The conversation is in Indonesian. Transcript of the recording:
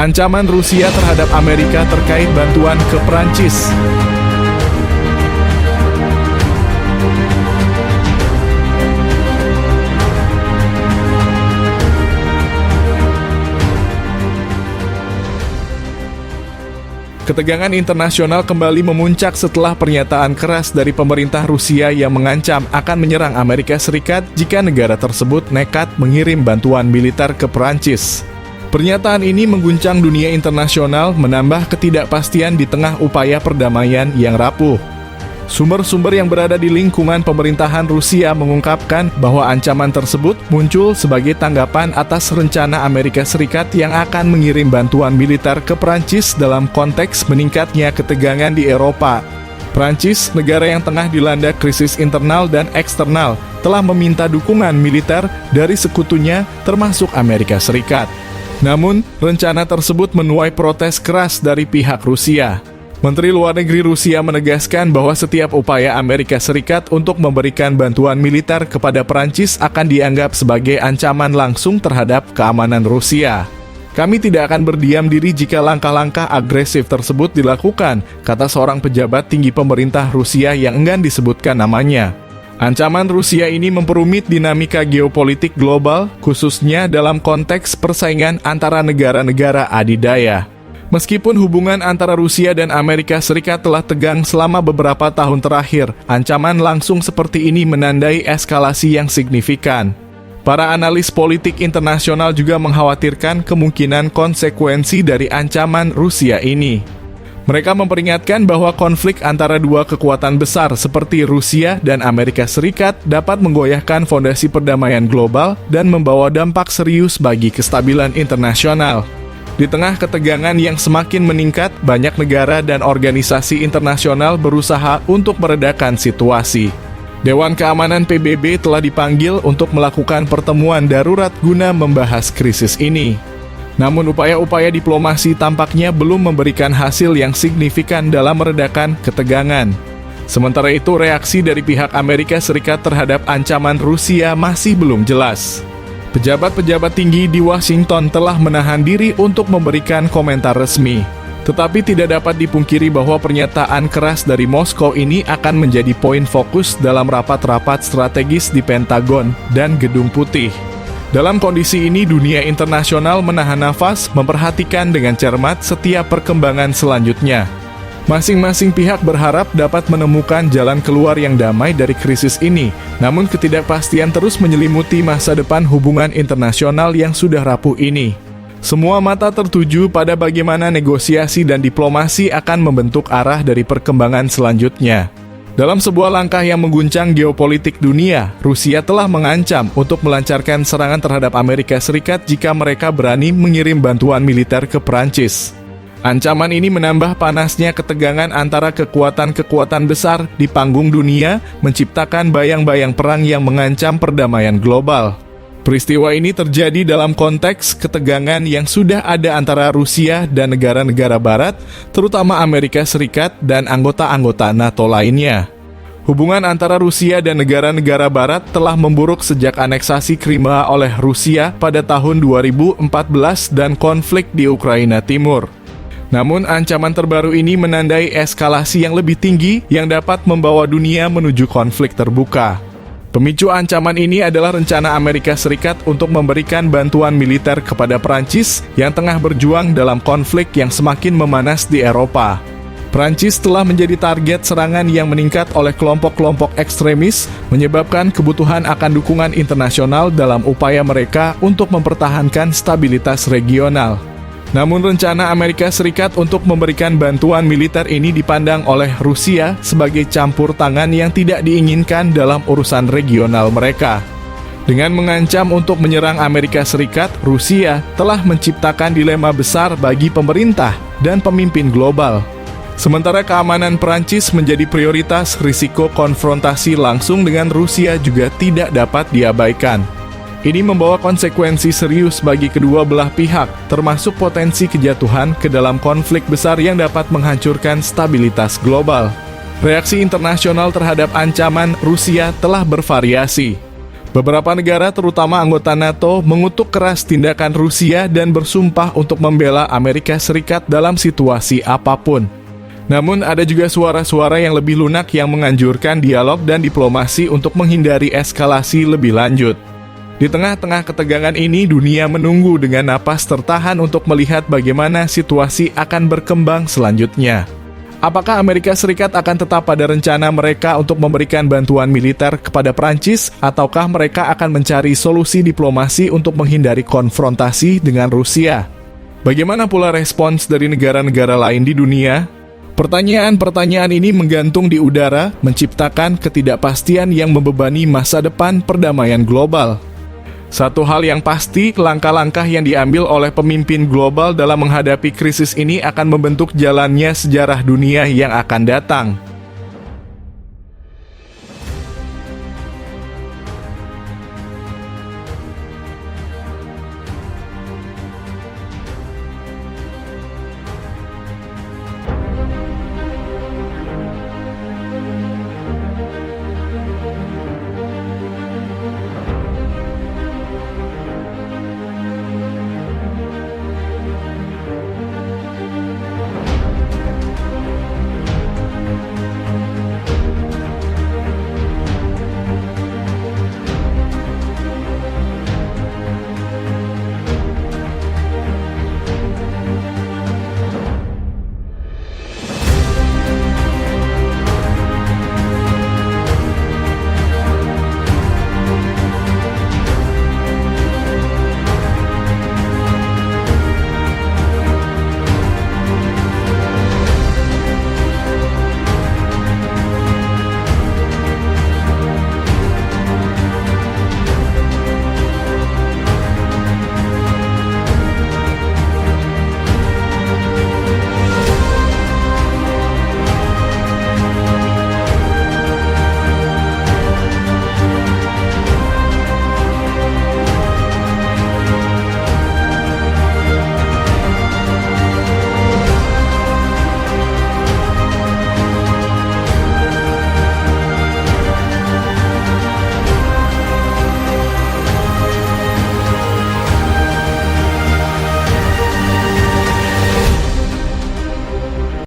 Ancaman Rusia terhadap Amerika terkait bantuan ke Prancis. Ketegangan internasional kembali memuncak setelah pernyataan keras dari pemerintah Rusia yang mengancam akan menyerang Amerika Serikat jika negara tersebut nekat mengirim bantuan militer ke Perancis. Pernyataan ini mengguncang dunia internasional, menambah ketidakpastian di tengah upaya perdamaian yang rapuh. Sumber-sumber yang berada di lingkungan pemerintahan Rusia mengungkapkan bahwa ancaman tersebut muncul sebagai tanggapan atas rencana Amerika Serikat yang akan mengirim bantuan militer ke Prancis dalam konteks meningkatnya ketegangan di Eropa. Prancis, negara yang tengah dilanda krisis internal dan eksternal, telah meminta dukungan militer dari sekutunya termasuk Amerika Serikat. Namun, rencana tersebut menuai protes keras dari pihak Rusia. Menteri Luar Negeri Rusia menegaskan bahwa setiap upaya Amerika Serikat untuk memberikan bantuan militer kepada Perancis akan dianggap sebagai ancaman langsung terhadap keamanan Rusia. Kami tidak akan berdiam diri jika langkah-langkah agresif tersebut dilakukan, kata seorang pejabat tinggi pemerintah Rusia yang enggan disebutkan namanya. Ancaman Rusia ini memperumit dinamika geopolitik global, khususnya dalam konteks persaingan antara negara-negara adidaya. Meskipun hubungan antara Rusia dan Amerika Serikat telah tegang selama beberapa tahun terakhir, ancaman langsung seperti ini menandai eskalasi yang signifikan. Para analis politik internasional juga mengkhawatirkan kemungkinan konsekuensi dari ancaman Rusia ini. Mereka memperingatkan bahwa konflik antara dua kekuatan besar seperti Rusia dan Amerika Serikat dapat menggoyahkan fondasi perdamaian global dan membawa dampak serius bagi kestabilan internasional. Di tengah ketegangan yang semakin meningkat, banyak negara dan organisasi internasional berusaha untuk meredakan situasi. Dewan Keamanan PBB telah dipanggil untuk melakukan pertemuan darurat guna membahas krisis ini. Namun upaya-upaya diplomasi tampaknya belum memberikan hasil yang signifikan dalam meredakan ketegangan. Sementara itu, reaksi dari pihak Amerika Serikat terhadap ancaman Rusia masih belum jelas. Pejabat-pejabat tinggi di Washington telah menahan diri untuk memberikan komentar resmi. Tetapi tidak dapat dipungkiri bahwa pernyataan keras dari Moskow ini akan menjadi poin fokus dalam rapat-rapat strategis di Pentagon dan Gedung Putih. Dalam kondisi ini, dunia internasional menahan nafas, memperhatikan dengan cermat setiap perkembangan selanjutnya. Masing-masing pihak berharap dapat menemukan jalan keluar yang damai dari krisis ini, namun ketidakpastian terus menyelimuti masa depan hubungan internasional yang sudah rapuh ini. Semua mata tertuju pada bagaimana negosiasi dan diplomasi akan membentuk arah dari perkembangan selanjutnya. Dalam sebuah langkah yang mengguncang geopolitik dunia, Rusia telah mengancam untuk melancarkan serangan terhadap Amerika Serikat jika mereka berani mengirim bantuan militer ke Perancis. Ancaman ini menambah panasnya ketegangan antara kekuatan-kekuatan besar di panggung dunia, menciptakan bayang-bayang perang yang mengancam perdamaian global. Peristiwa ini terjadi dalam konteks ketegangan yang sudah ada antara Rusia dan negara-negara Barat, terutama Amerika Serikat dan anggota-anggota NATO lainnya. Hubungan antara Rusia dan negara-negara Barat telah memburuk sejak aneksasi Crimea oleh Rusia pada tahun 2014 dan konflik di Ukraina Timur. Namun, ancaman terbaru ini menandai eskalasi yang lebih tinggi yang dapat membawa dunia menuju konflik terbuka. Pemicu ancaman ini adalah rencana Amerika Serikat untuk memberikan bantuan militer kepada Perancis yang tengah berjuang dalam konflik yang semakin memanas di Eropa. Perancis telah menjadi target serangan yang meningkat oleh kelompok-kelompok ekstremis, menyebabkan kebutuhan akan dukungan internasional dalam upaya mereka untuk mempertahankan stabilitas regional. Namun rencana Amerika Serikat untuk memberikan bantuan militer ini dipandang oleh Rusia sebagai campur tangan yang tidak diinginkan dalam urusan regional mereka. Dengan mengancam untuk menyerang Amerika Serikat, Rusia telah menciptakan dilema besar bagi pemerintah dan pemimpin global. Sementara keamanan Perancis menjadi prioritas, risiko konfrontasi langsung dengan Rusia juga tidak dapat diabaikan. Ini membawa konsekuensi serius bagi kedua belah pihak, termasuk potensi kejatuhan ke dalam konflik besar yang dapat menghancurkan stabilitas global. Reaksi internasional terhadap ancaman Rusia telah bervariasi. Beberapa negara, terutama anggota NATO, mengutuk keras tindakan Rusia dan bersumpah untuk membela Amerika Serikat dalam situasi apapun. Namun, ada juga suara-suara yang lebih lunak yang menganjurkan dialog dan diplomasi untuk menghindari eskalasi lebih lanjut. Di tengah-tengah ketegangan ini, dunia menunggu dengan napas tertahan untuk melihat bagaimana situasi akan berkembang selanjutnya. Apakah Amerika Serikat akan tetap pada rencana mereka untuk memberikan bantuan militer kepada Prancis, ataukah mereka akan mencari solusi diplomasi untuk menghindari konfrontasi dengan Rusia? Bagaimana pula respons dari negara-negara lain di dunia? Pertanyaan-pertanyaan ini menggantung di udara, menciptakan ketidakpastian yang membebani masa depan perdamaian global. Satu hal yang pasti, langkah-langkah yang diambil oleh pemimpin global dalam menghadapi krisis ini akan membentuk jalannya sejarah dunia yang akan datang.